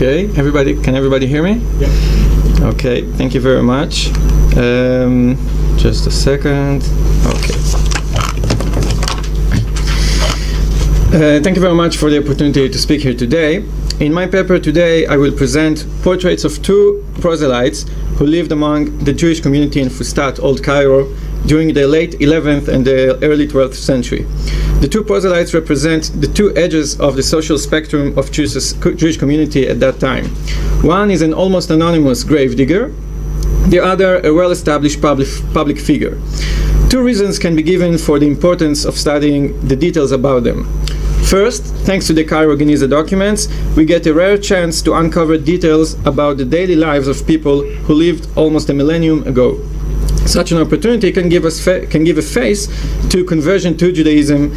Okay, can everybody hear me? Yeah. Okay, thank you very much. Just a second. Okay. Thank you very much for the opportunity to speak here today. In my paper today, I will present portraits of two proselytes who lived among the Jewish community in Fustat, Old Cairo, during the late 11th and the early 12th century. The two proselytes represent the two edges of the social spectrum of Jewish community at that time. One is an almost anonymous gravedigger, the other a well-established public figure. Two reasons can be given for the importance of studying the details about them. First, thanks to the Cairo Geniza documents, we get a rare chance to uncover details about the daily lives of people who lived almost a millennium ago. Such an opportunity can give a face to conversion to Judaism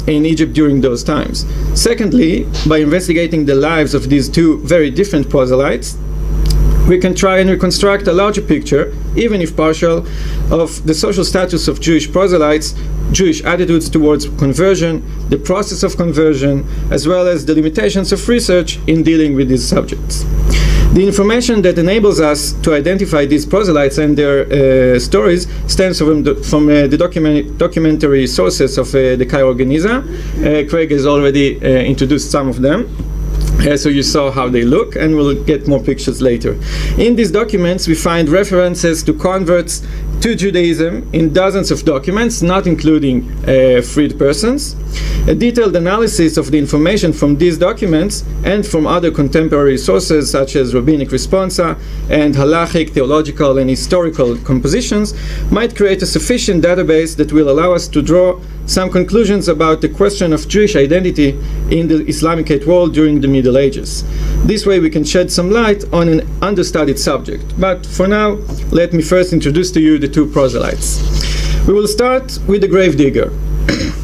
in Egypt during those times. Secondly, by investigating the lives of these two very different proselytes, we can try and reconstruct a larger picture, even if partial, of the social status of Jewish proselytes, Jewish attitudes towards conversion, the process of conversion, as well as the limitations of research in dealing with these subjects. The information that enables us to identify these proselytes and their stories stems from the documentary sources of the Cairo Geniza. Craig has already introduced some of them. So you saw how they look, and we'll get more pictures later. In these documents, we find references to converts to Judaism in dozens of documents, not including freed persons. A detailed analysis of the information from these documents and from other contemporary sources such as rabbinic responsa and halachic, theological, and historical compositions might create a sufficient database that will allow us to draw some conclusions about the question of Jewish identity in the Islamicate world during the Middle Ages. This way we can shed some light on an understudied subject. But for now, let me first introduce to you the two proselytes. We will start with the gravedigger.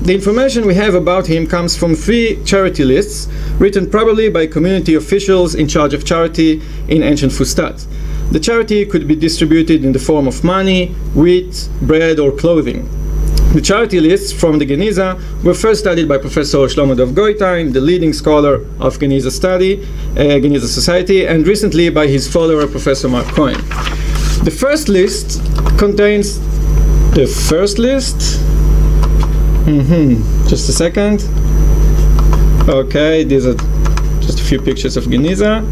The information we have about him comes from 3 charity lists written probably by community officials in charge of charity in ancient Fustat. The charity could be distributed in the form of money, wheat, bread, or clothing. The charity lists from the Geniza were first studied by Professor Shlomo Dov Goitein, the leading scholar of Geniza study, Geniza Society, and recently by his follower, Professor Mark Cohen. The first list contains the first list. Just a second. Okay, these are just a few pictures of Geniza.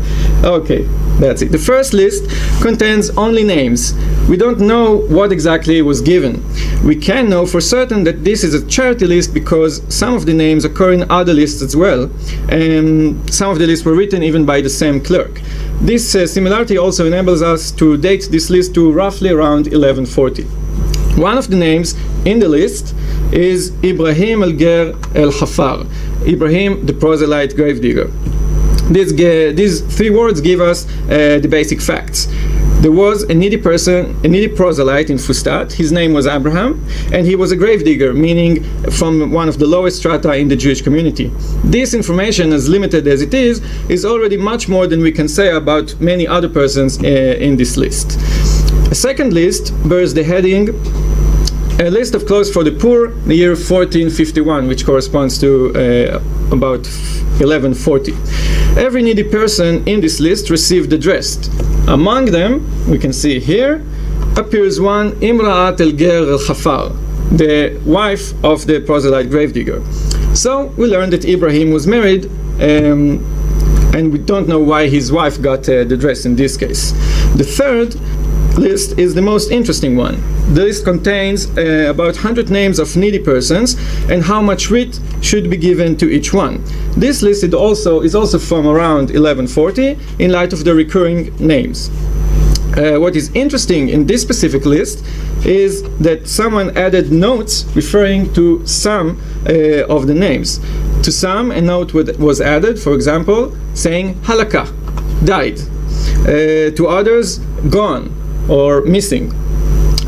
Okay, that's it. The first list contains only names. We don't know what exactly was given. We can know for certain that this is a charity list because some of the names occur in other lists as well, and some of the lists were written even by the same clerk. This similarity also enables us to date this list to roughly around 1140. One of the names in the list is Ibrahim el-Ger el-Hafar, Ibrahim the proselyte gravedigger. These 3 words give us the basic facts. There was a needy proselyte in Fustat. His name was Abraham, and he was a gravedigger, meaning from one of the lowest strata in the Jewish community. This information, as limited as it is already much more than we can say about many other persons in this list. A second list bears the heading a list of clothes for the poor, the year 1451, which corresponds to about 1140. Every needy person in this list received a dress. Among them, we can see here, appears one Imra'at el-Ger el-Hafar, the wife of the proselyte gravedigger. So we learned that Ibrahim was married, and we don't know why his wife got the dress in this case. The third list is the most interesting one. The list contains about 100 names of needy persons and how much wheat should be given to each one. This list is also from around 1140 in light of the recurring names. What is interesting in this specific list is that someone added notes referring to some of the names. To some, a note was added, for example, saying halakha, died. To others, gone or missing.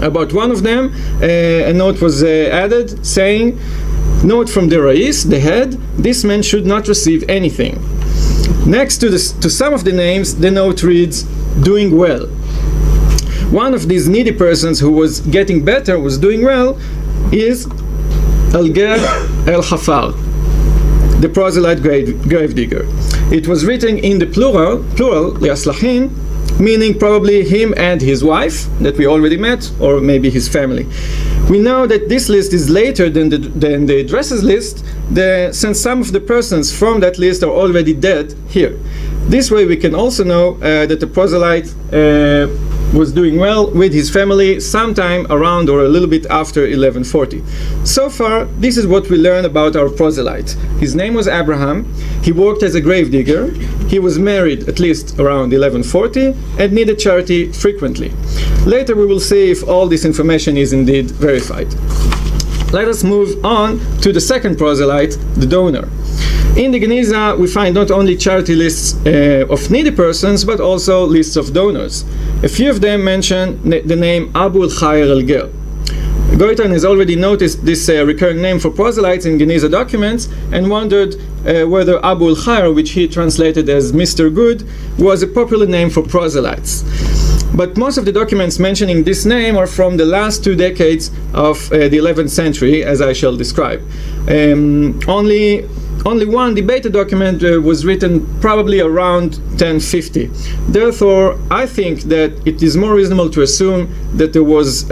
About one of them, a note was added saying, note from the Rais, the head, this man should not receive anything. Next to some of the names, the note reads, doing well. One of these needy persons who was getting better, was doing well, is El-Ger el-Hafar, the proselyte gravedigger. It was written in the plural, Liaslahin, meaning probably him and his wife that we already met, or maybe his family. We know that this list is later than the addresses list, since some of the persons from that list are already dead here. This way we can also know that the proselyte was doing well with his family sometime around or a little bit after 1140. So far, this is what we learn about our proselyte. His name was Abraham. He worked as a grave digger. He was married at least around 1140 and needed charity frequently. Later we will see if all this information is indeed verified. Let us move on to the second proselyte, the donor. In the Geniza, we find not only charity lists of needy persons, but also lists of donors. A few of them mention the name Abu al-Khair al-Ger. Goitan has already noticed this recurring name for proselytes in Geniza documents and wondered whether Abu al-Khair, which he translated as Mr. Good, was a popular name for proselytes. But most of the documents mentioning this name are from the last 2 decades of the 11th century, as I shall describe. Only one debated document was written probably around 1050. Therefore, I think that it is more reasonable to assume that there was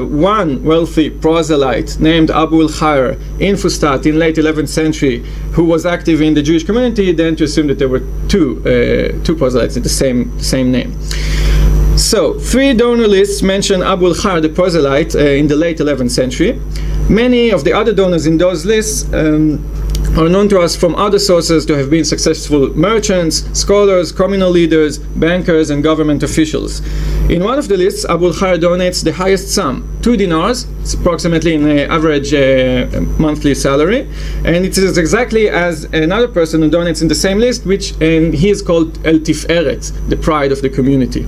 one wealthy proselyte named Abu al-Khair in Fustat in late 11th century who was active in the Jewish community than to assume that there were two proselytes with the same name. So, 3 donor lists mention Abu al-Khair, the proselyte, in the late 11th century. Many of the other donors in those lists are known to us from other sources to have been successful merchants, scholars, communal leaders, bankers, and government officials. In one of the lists, Abu al-Khair donates the highest sum, 2 dinars, it's approximately an average monthly salary, and it is exactly as another person who donates in the same list, and he is called El Tiferet, the pride of the community.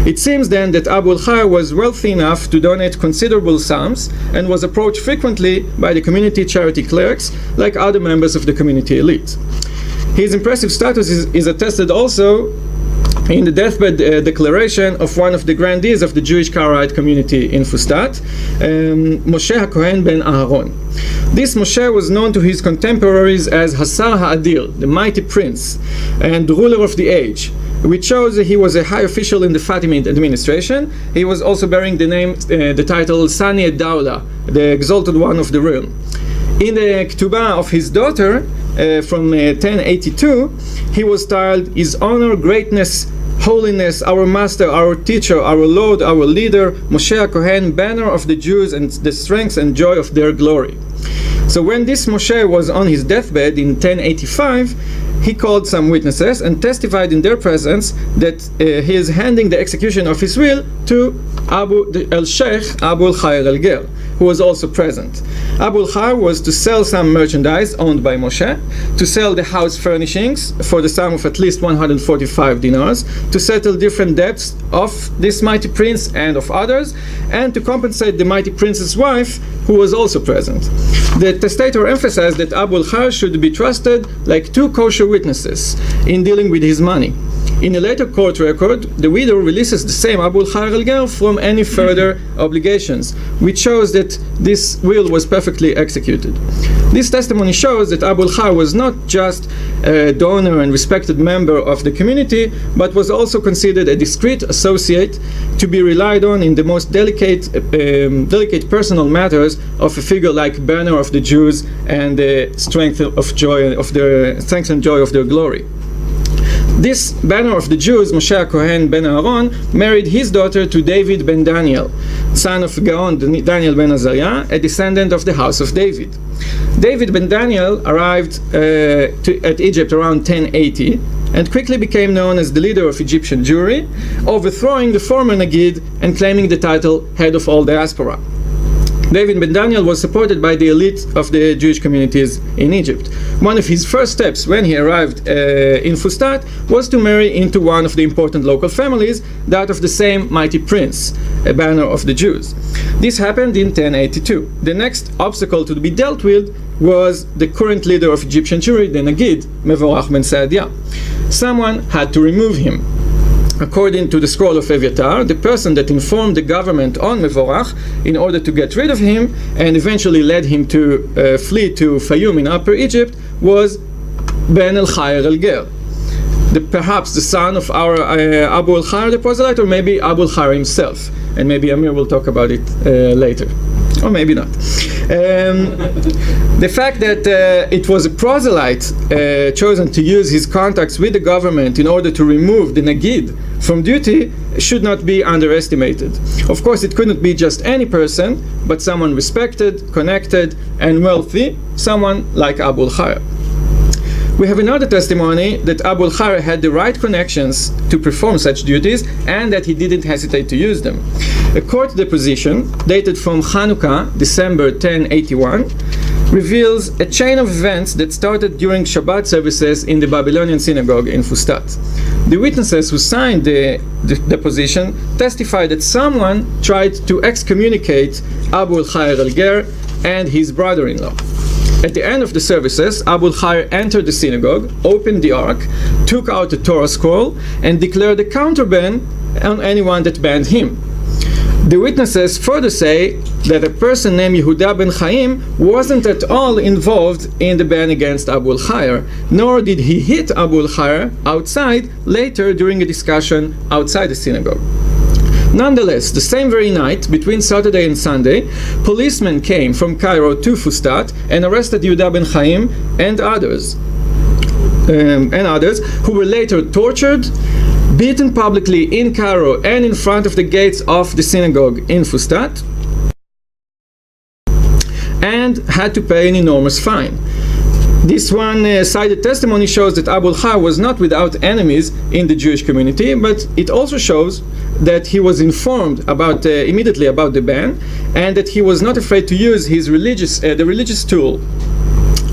It seems then that Abu al-Khair was wealthy enough to donate considerable sums and was approached frequently by the community charity clerks like other members of the community elite. His impressive status is attested also in the deathbed declaration of one of the grandees of the Jewish Karaite community in Fustat, Moshe HaKohen ben Aharon. This Moshe was known to his contemporaries as Hasar Ha'adir, the mighty prince and ruler of the age, which shows that he was a high official in the Fatimid administration. He was also bearing the title Sani ad-Dawla, the exalted one of the realm. In the Ketubah of his daughter from 1082, he was styled His Honor, Greatness, Holiness, Our Master, Our Teacher, Our Lord, Our Leader, Moshe HaKohen, Banner of the Jews and the strength and joy of their glory. So when this Moshe was on his deathbed in 1085, he called some witnesses and testified in their presence that he is handing the execution of his will to Abu al-Sheikh Abu al-Khair al-Ger, who was also present. Abu al-Khair was to sell some merchandise owned by Moshe, to sell the house furnishings for the sum of at least 145 dinars, to settle different debts of this mighty prince and of others, and to compensate the mighty prince's wife, who was also present. The testator emphasized that Abu al-Khair should be trusted like 2 kosher witnesses in dealing with his money. In a later court record, the widow releases the same Abu al-Khair al-Ger from any further obligations, which shows that this will was perfectly executed. This testimony shows that Abu al-Khair was not just a donor and respected member of the community, but was also considered a discreet associate to be relied on in the most delicate personal matters of a figure like Banner of the Jews and the strength and joy of their glory. This Banner of the Jews, Moshe HaKohen ben Aharon, married his daughter to David ben Daniel, son of Gaon Daniel ben Azariah, a descendant of the house of David. David ben Daniel arrived at Egypt around 1080 and quickly became known as the leader of Egyptian Jewry, overthrowing the former Nagid and claiming the title head of all diaspora. David ben Daniel was supported by the elite of the Jewish communities in Egypt. One of his first steps when he arrived in Fustat was to marry into one of the important local families, that of the same mighty prince, a Banner of the Jews. This happened in 1082. The next obstacle to be dealt with was the current leader of Egyptian Jewry, the Nagid, Mevorach ben Saadia. Someone had to remove him. According to the scroll of Eviatar, the person that informed the government on Mevorach in order to get rid of him and eventually led him to flee to Fayum in Upper Egypt was Ben al-Khair al-Ger. perhaps the son of our Abu al-Khair, the proselyte, or maybe Abu al-Khair himself. And maybe Amir will talk about it later. Or maybe not. The fact that it was a proselyte chosen to use his contacts with the government in order to remove the Nagid from duty should not be underestimated. Of course, it couldn't be just any person, but someone respected, connected, and wealthy, someone like Abu al-Khair. We have another testimony that Abu al-Khair had the right connections to perform such duties and that he didn't hesitate to use them. A court deposition dated from Hanukkah, December 1081, reveals a chain of events that started during Shabbat services in the Babylonian synagogue in Fustat. The witnesses who signed the deposition testified that someone tried to excommunicate Abu al-Khair al-Ger and his brother-in-law. At the end of the services, Abu al-Khair entered the synagogue, opened the ark, took out the Torah scroll, and declared a counter-ban on anyone that banned him. The witnesses further say that a person named Yehuda ben Chaim wasn't at all involved in the ban against Abu al-Khair, nor did he hit Abu al-Khair outside later during a discussion outside the synagogue. Nonetheless, the same very night, between Saturday and Sunday, policemen came from Cairo to Fustat and arrested Yehuda ben Chaim and others who were later tortured, beaten publicly in Cairo and in front of the gates of the synagogue in Fustat, and had to pay an enormous fine. This one-sided testimony shows that Abu al-Khair was not without enemies in the Jewish community, but it also shows that he was informed immediately about the ban, and that he was not afraid to use his the religious tool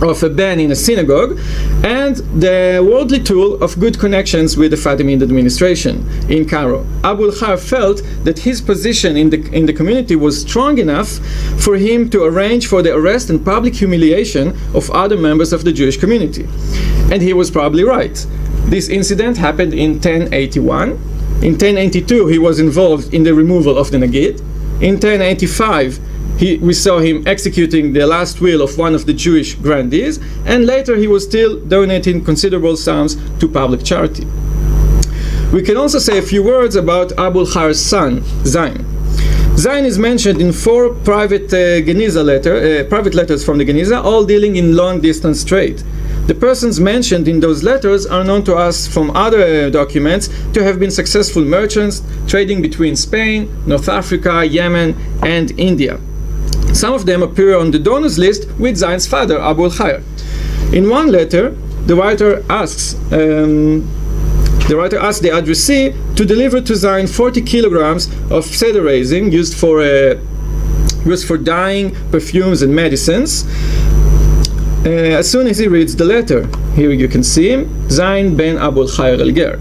of a ban in a synagogue and the worldly tool of good connections with the Fatimid administration in Cairo. Abu al-Khair felt that his position in the community was strong enough for him to arrange for the arrest and public humiliation of other members of the Jewish community. And he was probably right. This incident happened in 1081. In 1082, he was involved in the removal of the Nagid. In 1085, we saw him executing the last will of one of the Jewish grandees, and later he was still donating considerable sums to public charity. We can also say a few words about Abu al-Khair's son, Zain. Zain is mentioned in 4 private private letters from the Geniza, all dealing in long-distance trade. The persons mentioned in those letters are known to us from other documents to have been successful merchants trading between Spain, North Africa, Yemen, and India. Some of them appear on the donors list with Zain's father, Abu al-Khair. In one letter, the writer asks the addressee to deliver to Zain 40 kilograms of seder resin used for dyeing perfumes and medicines. As soon as he reads the letter, here you can see him, Zain ben Abu al-Khair al-Ger.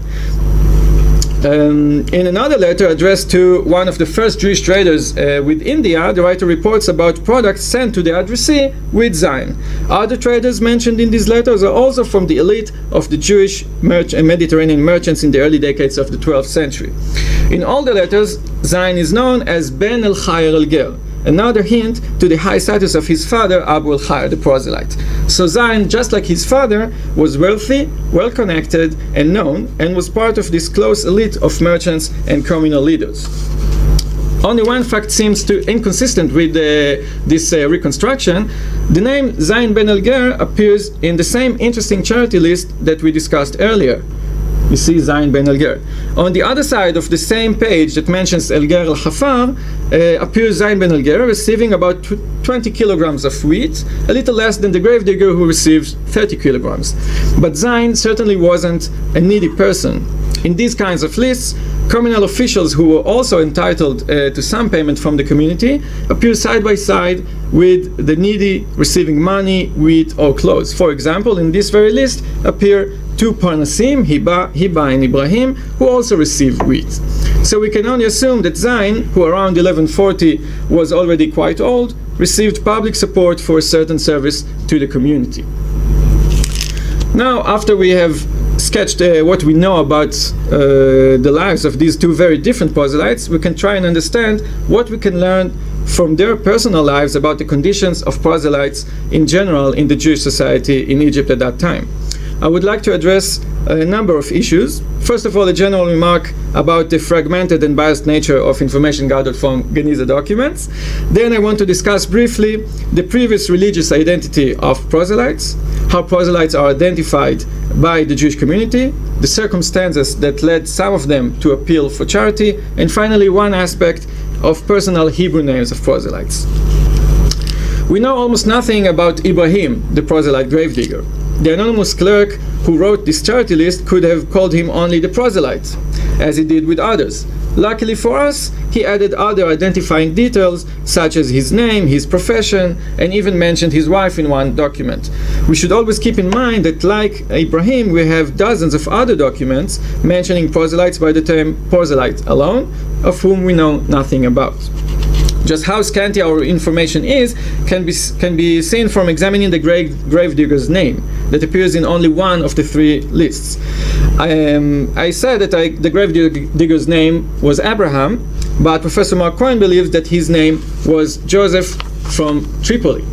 In another letter addressed to one of the first Jewish traders with India, the writer reports about products sent to the addressee with Zain. Other traders mentioned in these letters are also from the elite of the Jewish Mediterranean merchants in the early decades of the 12th century. In all the letters, Zain is known as Ben al-Khair al-Ger, another hint to the high status of his father, Abu al-Khair, the proselyte. So Zain, just like his father, was wealthy, well-connected, and known, and was part of this close elite of merchants and communal leaders. Only one fact seems inconsistent with this reconstruction. The name Zain ben al-Ger appears in the same interesting charity list that we discussed earlier. You see Zain ben al-Ger. On the other side of the same page that mentions al-Ger al-Hafar appears Zain ben al-Ger receiving about 20 kilograms of wheat, a little less than the gravedigger who receives 30 kilograms. But Zain certainly wasn't a needy person. In these kinds of lists, communal officials who were also entitled to some payment from the community appear side by side with the needy receiving money, wheat, or clothes. For example, in this very list appear 2 Parnasim, Hiba and Ibrahim, who also received wheat. So we can only assume that Zain, who around 1140 was already quite old, received public support for a certain service to the community. Now, after we have sketched what we know about the lives of these 2 very different proselytes, we can try and understand what we can learn from their personal lives about the conditions of proselytes in general in the Jewish society in Egypt at that time. I would like to address a number of issues. First of all, a general remark about the fragmented and biased nature of information gathered from Geniza documents. Then I want to discuss briefly the previous religious identity of proselytes, how proselytes are identified by the Jewish community, the circumstances that led some of them to appeal for charity, and finally one aspect of personal Hebrew names of proselytes. We know almost nothing about Ibrahim, the proselyte gravedigger. The anonymous clerk who wrote this charity list could have called him only the proselyte, as he did with others. Luckily for us, he added other identifying details such as his name, his profession, and even mentioned his wife in one document. We should always keep in mind that like Ibrahim, we have dozens of other documents mentioning proselytes by the term proselyte alone, of whom we know nothing about. Just how scanty our information is can be seen from examining the gravedigger's name that appears in only one of the three lists. I said that the gravedigger's name was Abraham, but Professor Mark Cohen believes that his name was Joseph from Tripoli.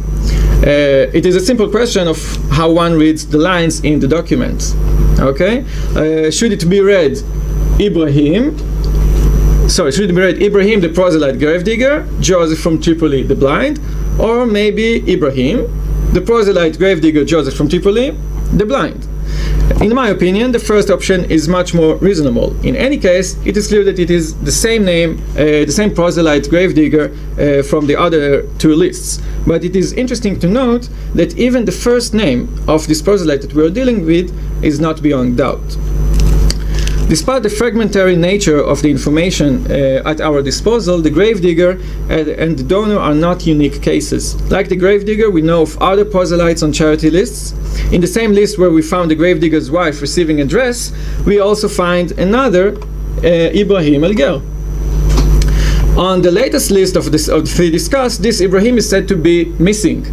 It is a simple question of how one reads the lines in the document. Okay? Should it be read Ibrahim, the proselyte gravedigger, Joseph from Tripoli, the blind, or maybe Ibrahim, the proselyte gravedigger, Joseph from Tripoli, the blind? In my opinion, the first option is much more reasonable. In any case, it is clear that it is the same name, the same proselyte gravedigger from the other two lists. But it is interesting to note that even the first name of this proselyte that we are dealing with is not beyond doubt. Despite the fragmentary nature of the information at our disposal, the gravedigger and the donor are not unique cases. Like the gravedigger, we know of other proselytes on charity lists. In the same list where we found the gravedigger's wife receiving a dress, we also find another Ibrahim El-Ger. On the latest list of the three discussed, this Ibrahim is said to be missing.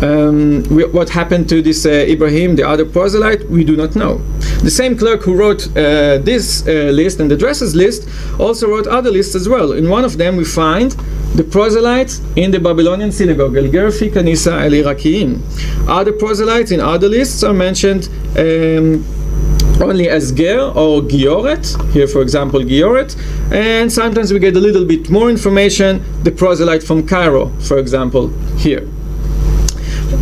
What happened to this Ibrahim, the other proselyte, we do not know. The same clerk who wrote this list and the dresses list also wrote other lists as well. In one of them we find the proselyte in the Babylonian synagogue, El-Ger fi Kanisa el-Irakiyin. Other proselytes in other lists are mentioned only as Ger or Gioret, here for example Gioret, and sometimes we get a little bit more information, the proselyte from Cairo, for example, here.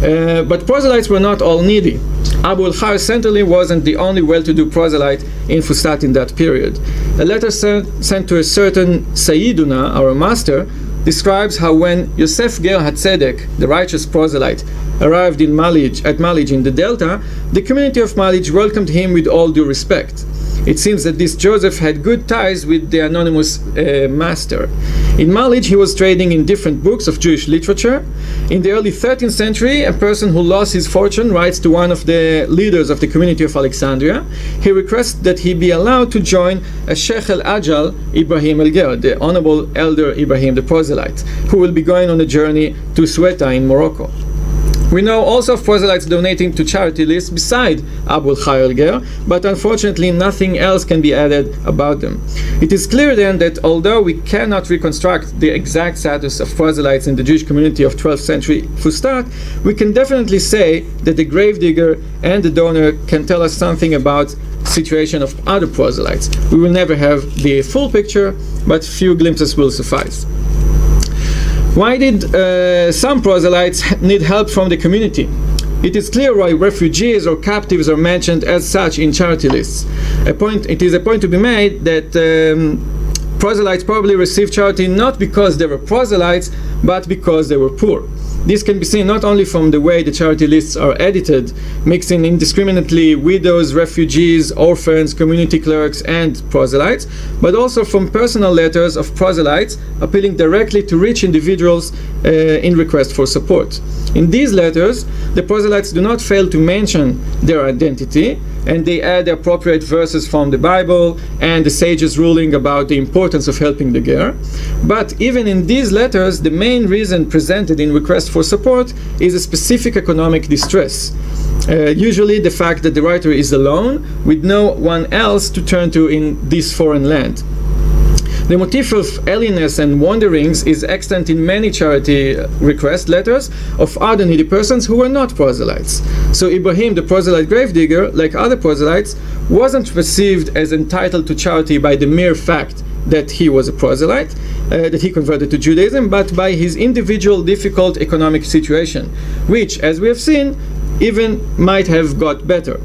But proselytes were not all needy. Abu al-Khair certainly wasn't the only well-to-do proselyte in Fustat in that period. A letter sent to a certain Sayyiduna, our master, describes how when Yosef Ger HaTzedek, the righteous proselyte, arrived in Malij in the Delta, the community of Malij welcomed him with all due respect. It seems that this Joseph had good ties with the anonymous master. In Malij, he was trading in different books of Jewish literature. In the early 13th century, a person who lost his fortune writes to one of the leaders of the community of Alexandria. He requests that he be allowed to join a Sheikh al-Ajal Ibrahim El-Ger, the honorable elder Ibrahim the proselyte, who will be going on a journey to Ceuta in Morocco. We know also of proselytes donating to charity lists beside Abu al-Khair El-Ger, but unfortunately nothing else can be added about them. It is clear then that although we cannot reconstruct the exact status of proselytes in the Jewish community of 12th century Fustat, we can definitely say that the gravedigger and the donor can tell us something about the situation of other proselytes. We will never have the full picture, but few glimpses will suffice. Why did some proselytes need help from the community? It is clear why refugees or captives are mentioned as such in charity lists. It is a point to be made that proselytes probably received charity not because they were proselytes, but because they were poor. This can be seen not only from the way the charity lists are edited, mixing indiscriminately widows, refugees, orphans, community clerks, and proselytes, but also from personal letters of proselytes appealing directly to rich individuals in request for support. In these letters, the proselytes do not fail to mention their identity, and they add the appropriate verses from the Bible and the sages' ruling about the importance of helping the Ger. But even in these letters, the main reason presented in request for support is a specific economic distress. Usually the fact that the writer is alone with no one else to turn to in this foreign land. The motif of alienness and wanderings is extant in many charity request letters of other needy persons who were not proselytes. So Ibrahim, the proselyte gravedigger, like other proselytes, wasn't perceived as entitled to charity by the mere fact that he was a proselyte, that he converted to Judaism, but by his individual difficult economic situation, which, as we have seen, even might have got better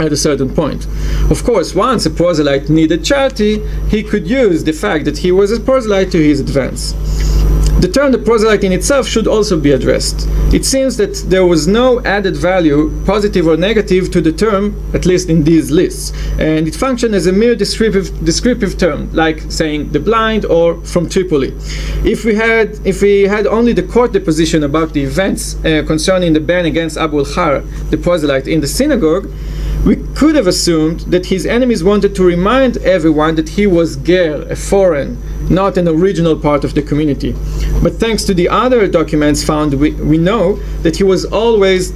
at a certain point. Of course, once a proselyte needed charity, he could use the fact that he was a proselyte to his advance. The term the proselyte in itself should also be addressed. It seems that there was no added value, positive or negative, to the term, at least in these lists, and it functioned as a mere descriptive term, like saying the blind or from Tripoli. If we had only the court deposition about the events concerning the ban against Abu al-Khar, the proselyte, in the synagogue, we could have assumed that his enemies wanted to remind everyone that he was ger, a foreign, not an original part of the community. But thanks to the other documents found, we know that he was always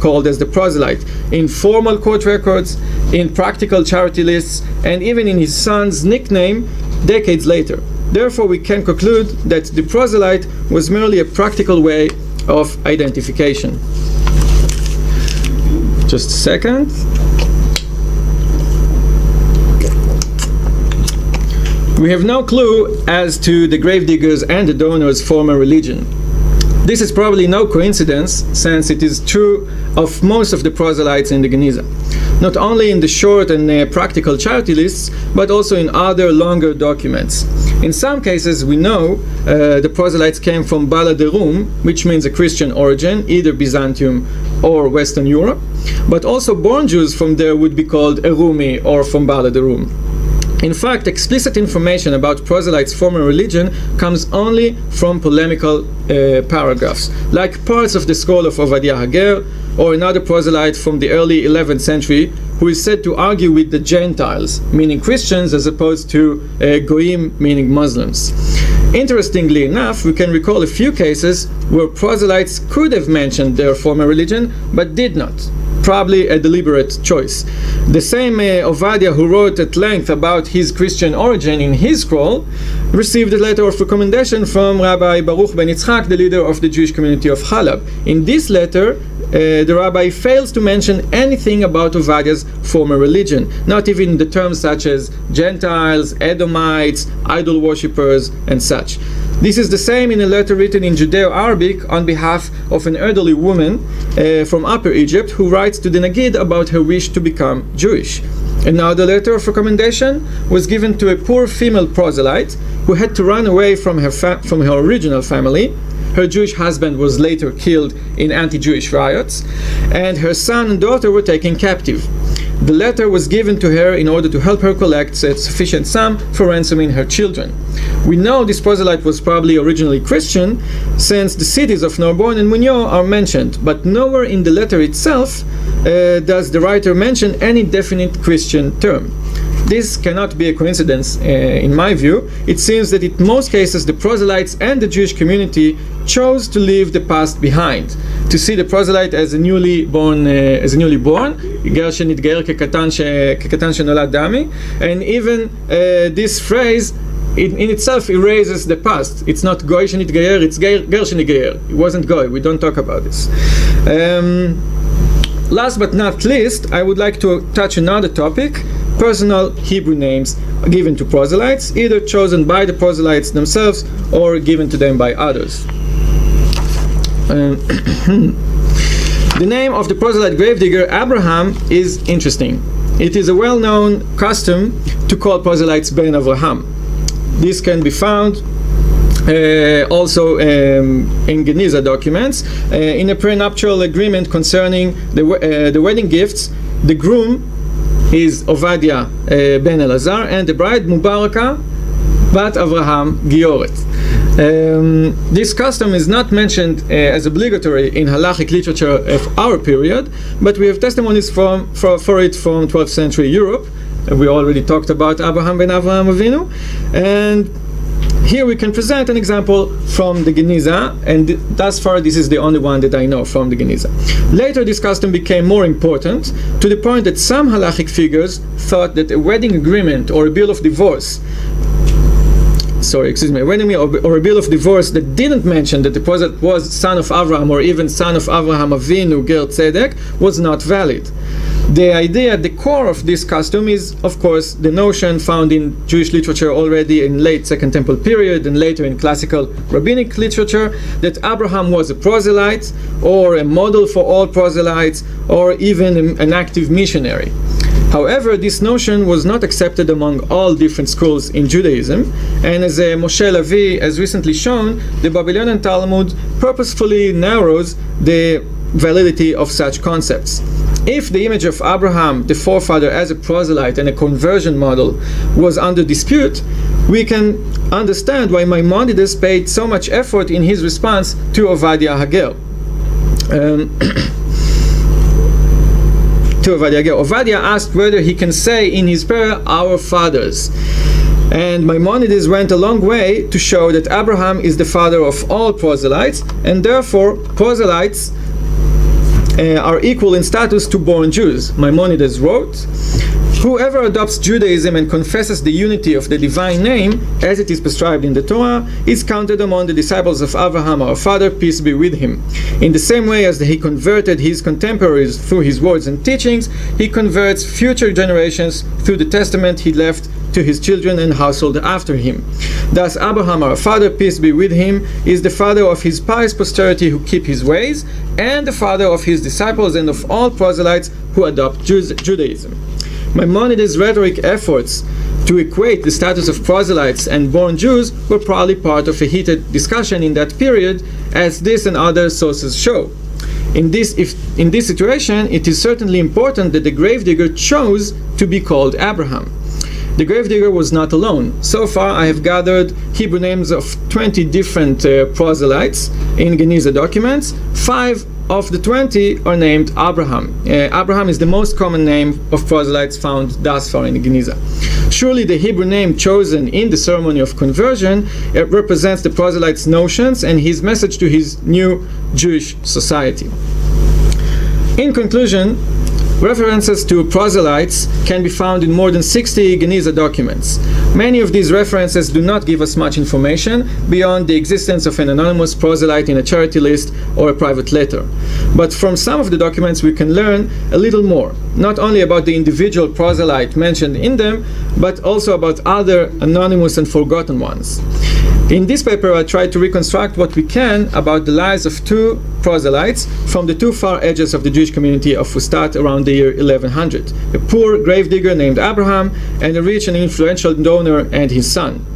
called as the proselyte, in formal court records, in practical charity lists, and even in his son's nickname decades later. Therefore, we can conclude that the proselyte was merely a practical way of identification. Just a second. We have no clue as to the gravediggers and the donors' former religion. This is probably no coincidence, since it is true of most of the proselytes in the Geniza, not only in the short and practical charity lists, but also in other longer documents. In some cases, we know the proselytes came from Balad Rum, which means a Christian origin, either Byzantium or Western Europe, but also born Jews from there would be called Erumi or from Balad Rum. In fact, explicit information about proselytes' former religion comes only from polemical paragraphs, like parts of the scroll of Ovadia Hager, or another proselyte from the early 11th century who is said to argue with the Gentiles, meaning Christians, as opposed to Goyim, meaning Muslims. Interestingly enough, we can recall a few cases where proselytes could have mentioned their former religion, but did not. Probably a deliberate choice. The same Ovadia, who wrote at length about his Christian origin in his scroll, received a letter of recommendation from Rabbi Baruch ben Yitzchak, the leader of the Jewish community of Halab. In this letter, the rabbi fails to mention anything about Ovadia's former religion, not even the terms such as Gentiles, Edomites, idol worshippers, and such. This is the same in a letter written in Judeo-Arabic on behalf of an elderly woman from Upper Egypt who writes to the Nagid about her wish to become Jewish. Another letter of recommendation was given to a poor female proselyte who had to run away from her original family. Her Jewish husband was later killed in anti-Jewish riots, and her son and daughter were taken captive. The letter was given to her in order to help her collect a sufficient sum for ransoming her children. We know this proselyte was probably originally Christian, since the cities of Narbonne and Mugnot are mentioned, but nowhere in the letter itself does the writer mention any definite Christian term. This cannot be a coincidence, in my view. It seems that in most cases the proselytes and the Jewish community chose to leave the past behind, to see the proselyte as a newly born, גר שנתגייר כקטן שנולד דמי, and even this phrase in itself erases the past. It's not goy שנתגייר, it's ger שנתגייר. It wasn't goy. We don't talk about this. Last but not least, I would like to touch another topic: personal Hebrew names given to proselytes, either chosen by the proselytes themselves or given to them by others. The name of the proselyte gravedigger Abraham is interesting. It is a well-known custom to call proselytes Ben Avraham. This can be found also in Geniza documents. In a prenuptial agreement concerning the wedding gifts, the groom is Ovadia ben Elazar, and the bride Mubaraka bat Avraham Gioret. This custom is not mentioned as obligatory in halachic literature of our period, but we have testimonies for it from 12th century Europe. We already talked about Abraham ben Avraham Avinu, and here we can present an example from the Geniza, and thus far this is the only one that I know from the Geniza. Later this custom became more important, to the point that some halachic figures thought that a wedding agreement or a bill of divorce or a bill of divorce that didn't mention that the proselyte was son of Abraham or even son of Abraham Avinu Ger Tzedek was not valid. The idea at the core of this custom is, of course, the notion found in Jewish literature already in late Second Temple period and later in classical rabbinic literature, that Abraham was a proselyte or a model for all proselytes or even an active missionary. However, this notion was not accepted among all different schools in Judaism, and as Moshe Levi has recently shown, the Babylonian Talmud purposefully narrows the validity of such concepts. If the image of Abraham, the forefather, as a proselyte and a conversion model was under dispute, we can understand why Maimonides paid so much effort in his response to Ovadia Hager. Ovadia asked whether he can say in his prayer, "Our fathers." And Maimonides went a long way to show that Abraham is the father of all proselytes, and therefore proselytes are equal in status to born Jews. Maimonides wrote, "Whoever adopts Judaism and confesses the unity of the divine name, as it is prescribed in the Torah, is counted among the disciples of Abraham, our father, peace be with him. In the same way as he converted his contemporaries through his words and teachings, he converts future generations through the testament he left to his children and household after him. Thus Abraham, our father, peace be with him, is the father of his pious posterity who keep his ways, and the father of his disciples and of all proselytes who adopt Judaism." Maimonides' rhetoric efforts to equate the status of proselytes and born Jews were probably part of a heated discussion in that period, as this and other sources show. In this situation, it is certainly important that the gravedigger chose to be called Abraham. The gravedigger was not alone. So far, I have gathered Hebrew names of 20 different proselytes in Geniza documents. 5 of the 20 are named Abraham. Abraham is the most common name of proselytes found thus far in Geniza. Surely the Hebrew name chosen in the ceremony of conversion represents the proselyte's notions and his message to his new Jewish society. In conclusion, references to proselytes can be found in more than 60 Geniza documents. Many of these references do not give us much information beyond the existence of an anonymous proselyte in a charity list or a private letter. But from some of the documents we can learn a little more, not only about the individual proselyte mentioned in them, but also about other anonymous and forgotten ones. In this paper, I tried to reconstruct what we can about the lives of 2 proselytes from the 2 far edges of the Jewish community of Fustat around the year 1100, a poor gravedigger named Abraham and a rich and influential donor and his son.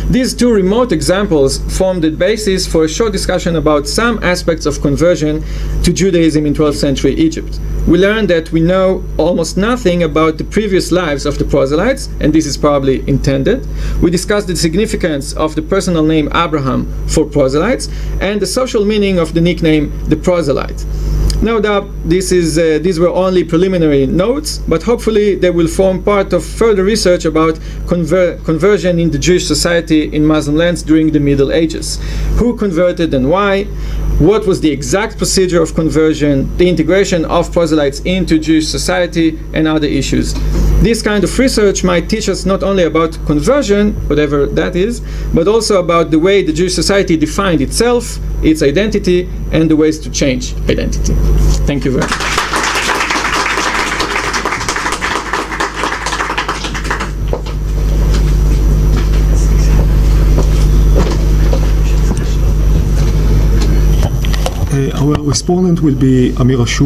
These 2 remote examples form the basis for a short discussion about some aspects of conversion to Judaism in 12th century Egypt. We learned that we know almost nothing about the previous lives of the proselytes, and this is probably intended. We discussed the significance of the personal name Abraham for proselytes and the social meaning of the nickname the proselyte. No doubt these were only preliminary notes, but hopefully they will form part of further research about conversion in the Jewish society in Muslim lands during the Middle Ages. Who converted and why? What was the exact procedure of conversion, the integration of proselytes into Jewish society, and other issues. This kind of research might teach us not only about conversion, whatever that is, but also about the way the Jewish society defined itself, its identity, and the ways to change identity. Thank you very much. Our respondent will be Amir Ashu.